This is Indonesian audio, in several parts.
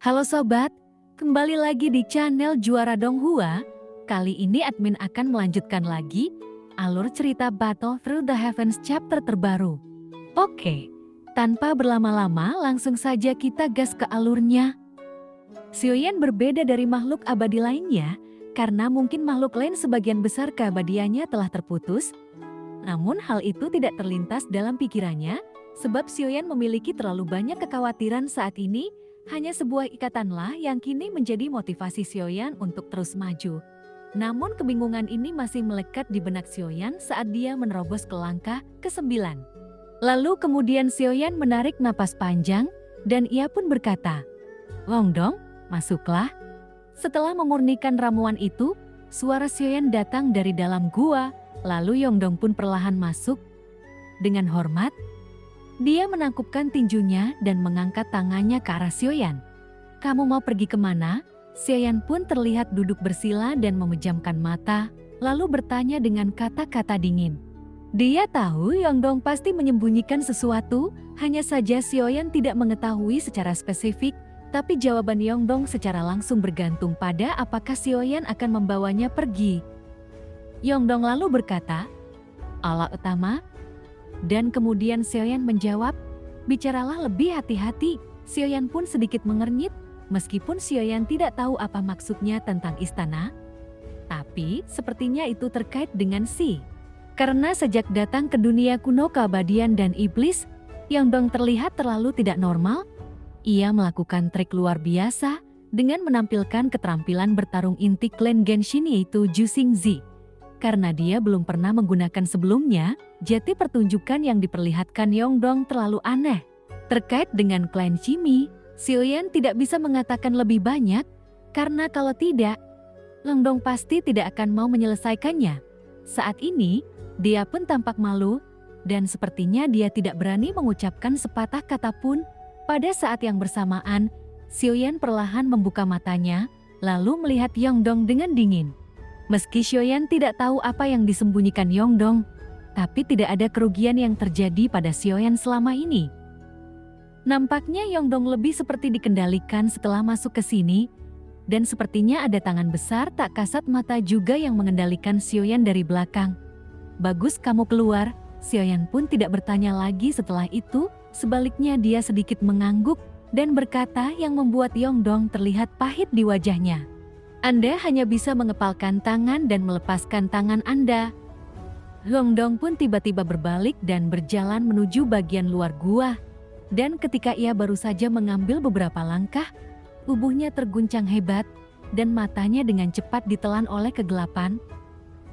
Halo sobat, kembali lagi di channel Juara Donghua. Kali ini admin akan melanjutkan lagi alur cerita Battle Through the Heavens chapter terbaru. Oke, tanpa berlama-lama langsung saja kita gas ke alurnya. Xiuyan berbeda dari makhluk abadi lainnya karena mungkin makhluk lain sebagian besar keabadiannya telah terputus. Namun hal itu tidak terlintas dalam pikirannya sebab Xiuyan memiliki terlalu banyak kekhawatiran saat ini. Hanya sebuah ikatanlah yang kini menjadi motivasi Xiuyan untuk terus maju. Namun kebingungan ini masih melekat di benak Xiuyan saat dia menerobos ke langkah ke-9. Lalu kemudian Xiuyan menarik napas panjang dan ia pun berkata, "Longdong, masuklah." Setelah memurnikan ramuan itu, suara Xiuyan datang dari dalam gua, lalu Yongdong pun perlahan masuk. Dengan hormat, dia menangkupkan tinjunya dan mengangkat tangannya ke arah Xiuyan. "Kamu mau pergi kemana?" Xiuyan pun terlihat duduk bersila dan memejamkan mata, lalu bertanya dengan kata-kata dingin. Dia tahu Yongdong pasti menyembunyikan sesuatu, hanya saja Xiuyan tidak mengetahui secara spesifik, tapi jawaban Yongdong secara langsung bergantung pada apakah Xiuyan akan membawanya pergi. Yongdong lalu berkata, "Allah utama." Dan kemudian Xiuyan menjawab, "Bicaralah lebih hati-hati." Xiuyan pun sedikit mengernyit, meskipun Xiuyan tidak tahu apa maksudnya tentang istana. Tapi sepertinya itu terkait dengan Karena sejak datang ke dunia kuno keabadian dan iblis, Yongdong terlihat terlalu tidak normal. Ia melakukan trik luar biasa dengan menampilkan keterampilan bertarung inti klan Genshin yaitu Jusing Zi. Karena dia belum pernah menggunakan sebelumnya, jadi pertunjukan yang diperlihatkan Yongdong terlalu aneh. Terkait dengan klan Chimi, Xiuyan tidak bisa mengatakan lebih banyak, karena kalau tidak, Yongdong pasti tidak akan mau menyelesaikannya. Saat ini, dia pun tampak malu, dan sepertinya dia tidak berani mengucapkan sepatah kata pun. Pada saat yang bersamaan, Xiuyan perlahan membuka matanya, lalu melihat Yongdong dengan dingin. Meski Xiuyan tidak tahu apa yang disembunyikan Yongdong, tapi tidak ada kerugian yang terjadi pada Xiuyan selama ini. Nampaknya Yongdong lebih seperti dikendalikan setelah masuk ke sini, dan sepertinya ada tangan besar tak kasat mata juga yang mengendalikan Xiuyan dari belakang. "Bagus kamu keluar." Xiuyan pun tidak bertanya lagi setelah itu, sebaliknya dia sedikit mengangguk dan berkata yang membuat Yongdong terlihat pahit di wajahnya. "Anda hanya bisa mengepalkan tangan dan melepaskan tangan Anda." Yongdong pun tiba-tiba berbalik dan berjalan menuju bagian luar gua. Dan ketika ia baru saja mengambil beberapa langkah, tubuhnya terguncang hebat dan matanya dengan cepat ditelan oleh kegelapan.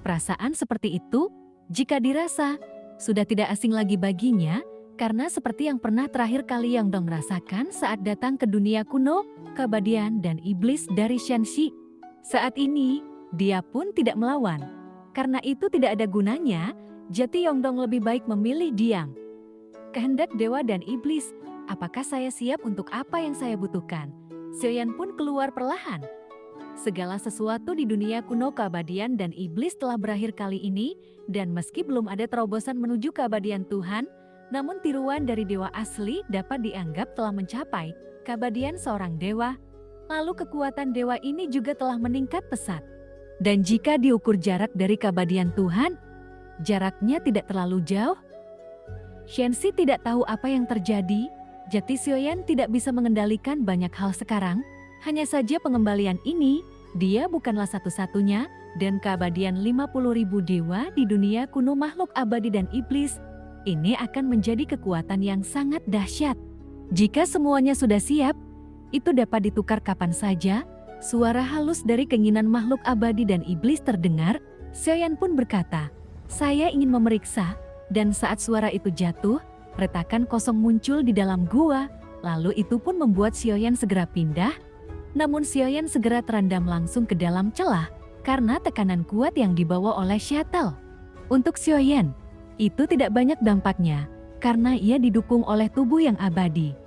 Perasaan seperti itu, jika dirasa, sudah tidak asing lagi baginya, karena seperti yang pernah terakhir kali Yongdong rasakan saat datang ke dunia kuno, keabadian dan iblis dari Shenxi. Saat ini, dia pun tidak melawan. Karena itu tidak ada gunanya, jadi Yongdong lebih baik memilih diam. "Kehendak dewa dan iblis, apakah saya siap untuk apa yang saya butuhkan?" Xiuyan pun keluar perlahan. Segala sesuatu di dunia kuno keabadian dan iblis telah berakhir kali ini, dan meski belum ada terobosan menuju keabadian Tuhan, namun tiruan dari dewa asli dapat dianggap telah mencapai keabadian seorang dewa. Lalu kekuatan dewa ini juga telah meningkat pesat. Dan jika diukur jarak dari keabadian Tuhan, jaraknya tidak terlalu jauh. Shenxi tidak tahu apa yang terjadi, jadi Xiuyan tidak bisa mengendalikan banyak hal sekarang. Hanya saja pengembalian ini, dia bukanlah satu-satunya, dan keabadian 50.000 dewa di dunia kuno makhluk abadi dan iblis, ini akan menjadi kekuatan yang sangat dahsyat. Jika semuanya sudah siap, itu dapat ditukar kapan saja. Suara halus dari keinginan makhluk abadi dan iblis terdengar. Xiuyan pun berkata, "Saya ingin memeriksa." Dan saat suara itu jatuh, retakan kosong muncul di dalam gua. Lalu itu pun membuat Xiuyan segera pindah. Namun Xiuyan segera terendam langsung ke dalam celah karena tekanan kuat yang dibawa oleh shuttle. Untuk Xiuyan, itu tidak banyak dampaknya karena ia didukung oleh tubuh yang abadi.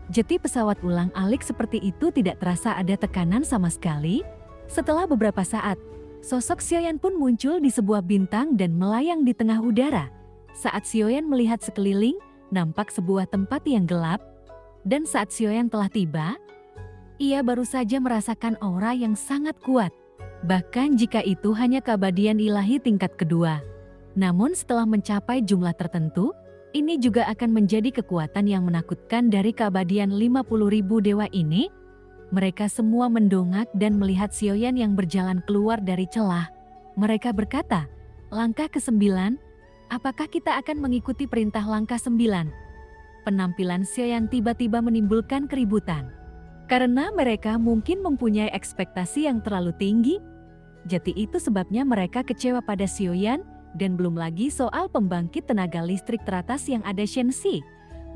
Jadi pesawat ulang-alik seperti itu tidak terasa ada tekanan sama sekali. Setelah beberapa saat, sosok Xiuyan pun muncul di sebuah bintang dan melayang di tengah udara. Saat Xiuyan melihat sekeliling, nampak sebuah tempat yang gelap. Dan saat Xiuyan telah tiba, Ia baru saja merasakan aura yang sangat kuat. Bahkan jika itu hanya keabadian ilahi tingkat kedua. Namun setelah mencapai jumlah tertentu, ini juga akan menjadi kekuatan yang menakutkan dari keabadian 50.000 dewa ini. Mereka semua mendongak dan melihat Sioyan yang berjalan keluar dari celah. Mereka berkata, "Langkah ke-9, apakah kita akan mengikuti perintah langkah 9? Penampilan Sioyan tiba-tiba menimbulkan keributan. Karena mereka mungkin mempunyai ekspektasi yang terlalu tinggi. Jadi itu sebabnya mereka kecewa pada Sioyan, dan belum lagi soal pembangkit tenaga listrik teratas yang ada Shenxi.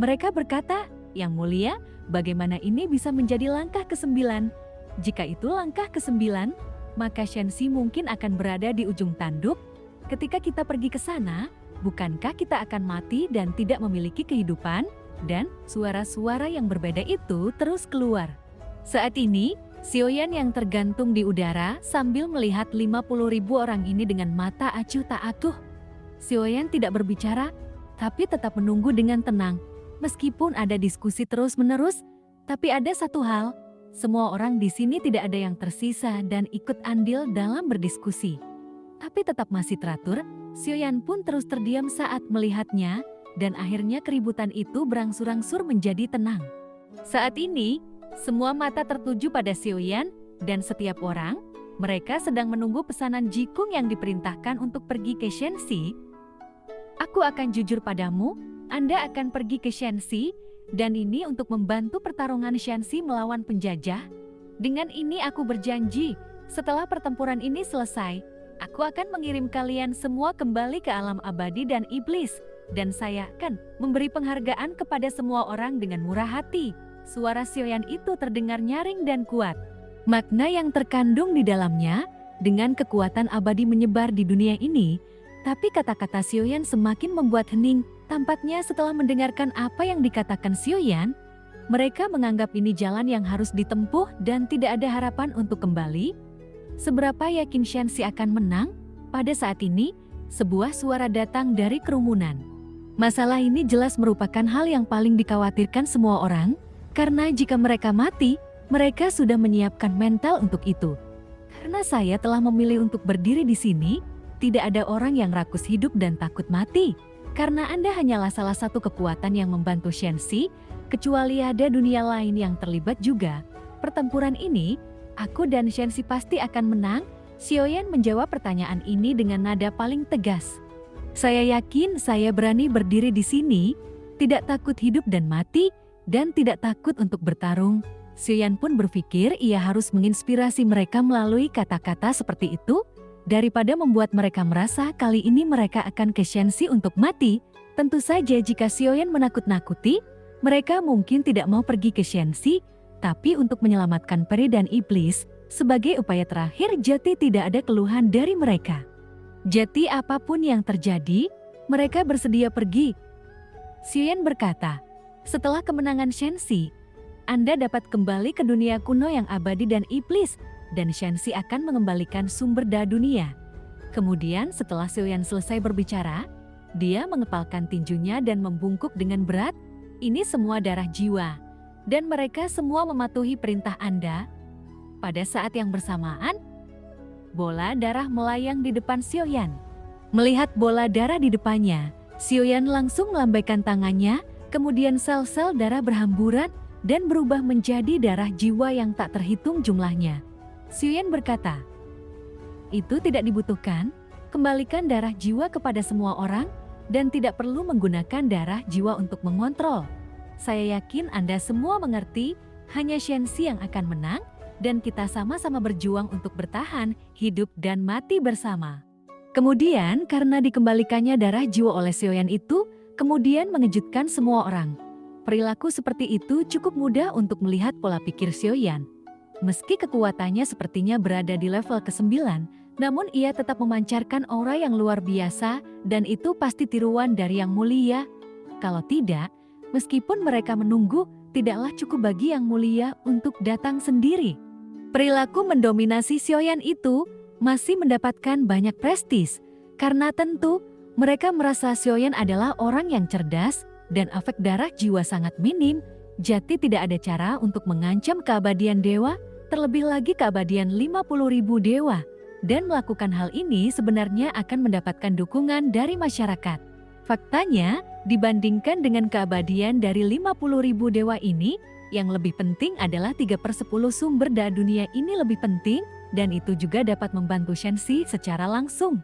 Mereka berkata, "Yang mulia, bagaimana ini bisa menjadi langkah ke-9? Jika itu langkah ke-9, maka Shenxi mungkin akan berada di ujung tanduk. Ketika kita pergi ke sana, bukankah kita akan mati dan tidak memiliki kehidupan?" Dan suara-suara yang berbeda itu terus keluar. Saat ini, Sioyan yang tergantung di udara sambil melihat 50.000 orang ini dengan mata acuh tak acuh. Sioyan tidak berbicara, tapi tetap menunggu dengan tenang. Meskipun ada diskusi terus-menerus, tapi ada satu hal, semua orang di sini tidak ada yang tersisa dan ikut andil dalam berdiskusi. Tapi tetap masih teratur, Sioyan pun terus terdiam saat melihatnya, dan akhirnya keributan itu berangsur-angsur menjadi tenang. Saat ini, semua mata tertuju pada Sioyan, dan setiap orang, mereka sedang menunggu pesanan Jikung yang diperintahkan untuk pergi ke Shenxi. "Aku akan jujur padamu, Anda akan pergi ke Shenxi, dan ini untuk membantu pertarungan Shenxi melawan penjajah. Dengan ini aku berjanji, setelah pertempuran ini selesai, aku akan mengirim kalian semua kembali ke alam abadi dan iblis. Dan saya akan memberi penghargaan kepada semua orang dengan murah hati." Suara Sioyan itu terdengar nyaring dan kuat. Makna yang terkandung di dalamnya, dengan kekuatan abadi menyebar di dunia ini, tapi kata-kata Sioyan semakin membuat hening. Tampaknya setelah mendengarkan apa yang dikatakan Sioyan, mereka menganggap ini jalan yang harus ditempuh dan tidak ada harapan untuk kembali. Seberapa yakin Shenxi akan menang? Pada saat ini, sebuah suara datang dari kerumunan. Masalah ini jelas merupakan hal yang paling dikhawatirkan semua orang, karena jika mereka mati, mereka sudah menyiapkan mental untuk itu. Karena saya telah memilih untuk berdiri di sini, tidak ada orang yang rakus hidup dan takut mati. Karena Anda hanyalah salah satu kekuatan yang membantu Shenxi, kecuali ada dunia lain yang terlibat juga. Pertempuran ini, aku dan Shenxi pasti akan menang. Sioyan menjawab pertanyaan ini dengan nada paling tegas. "Saya yakin saya berani berdiri di sini, tidak takut hidup dan mati, dan tidak takut untuk bertarung." Sioyan pun berpikir ia harus menginspirasi mereka melalui kata-kata seperti itu, daripada membuat mereka merasa kali ini mereka akan ke Shenxi untuk mati. Tentu saja jika Sioyan menakut-nakuti, mereka mungkin tidak mau pergi ke Shenxi, tapi untuk menyelamatkan peri dan iblis, sebagai upaya terakhir jadi tidak ada keluhan dari mereka. Jadi apapun yang terjadi, mereka bersedia pergi. Sioyan berkata, "Setelah kemenangan Shenxi, Anda dapat kembali ke dunia kuno yang abadi dan iblis, dan Shenxi akan mengembalikan sumber daya dunia." Kemudian setelah Sioyan selesai berbicara, dia mengepalkan tinjunya dan membungkuk dengan berat, "Ini semua darah jiwa, dan mereka semua mematuhi perintah Anda." Pada saat yang bersamaan, bola darah melayang di depan Sioyan. Melihat bola darah di depannya, Sioyan langsung melambaikan tangannya, kemudian sel-sel darah berhamburan dan berubah menjadi darah jiwa yang tak terhitung jumlahnya. Sioyan berkata, "Itu tidak dibutuhkan, kembalikan darah jiwa kepada semua orang dan tidak perlu menggunakan darah jiwa untuk mengontrol. Saya yakin Anda semua mengerti, hanya Shenxi yang akan menang, dan kita sama-sama berjuang untuk bertahan, hidup dan mati bersama." Kemudian karena dikembalikannya darah jiwa oleh Sioyan itu, kemudian mengejutkan semua orang. Perilaku seperti itu cukup mudah untuk melihat pola pikir Sioyan. Meski kekuatannya sepertinya berada di level ke-9, namun ia tetap memancarkan aura yang luar biasa, dan itu pasti tiruan dari Yang Mulia. Kalau tidak, meskipun mereka menunggu, tidaklah cukup bagi Yang Mulia untuk datang sendiri. Perilaku mendominasi Sioyan itu masih mendapatkan banyak prestis, karena tentu mereka merasa Sioyan adalah orang yang cerdas dan efek darah jiwa sangat minim, Jati tidak ada cara untuk mengancam keabadian dewa, terlebih lagi keabadian 50.000 dewa. Dan melakukan hal ini sebenarnya akan mendapatkan dukungan dari masyarakat. Faktanya, dibandingkan dengan keabadian dari 50.000 dewa ini, yang lebih penting adalah 3/10 sumber daya dunia ini lebih penting, dan itu juga dapat membantu Shenxi secara langsung.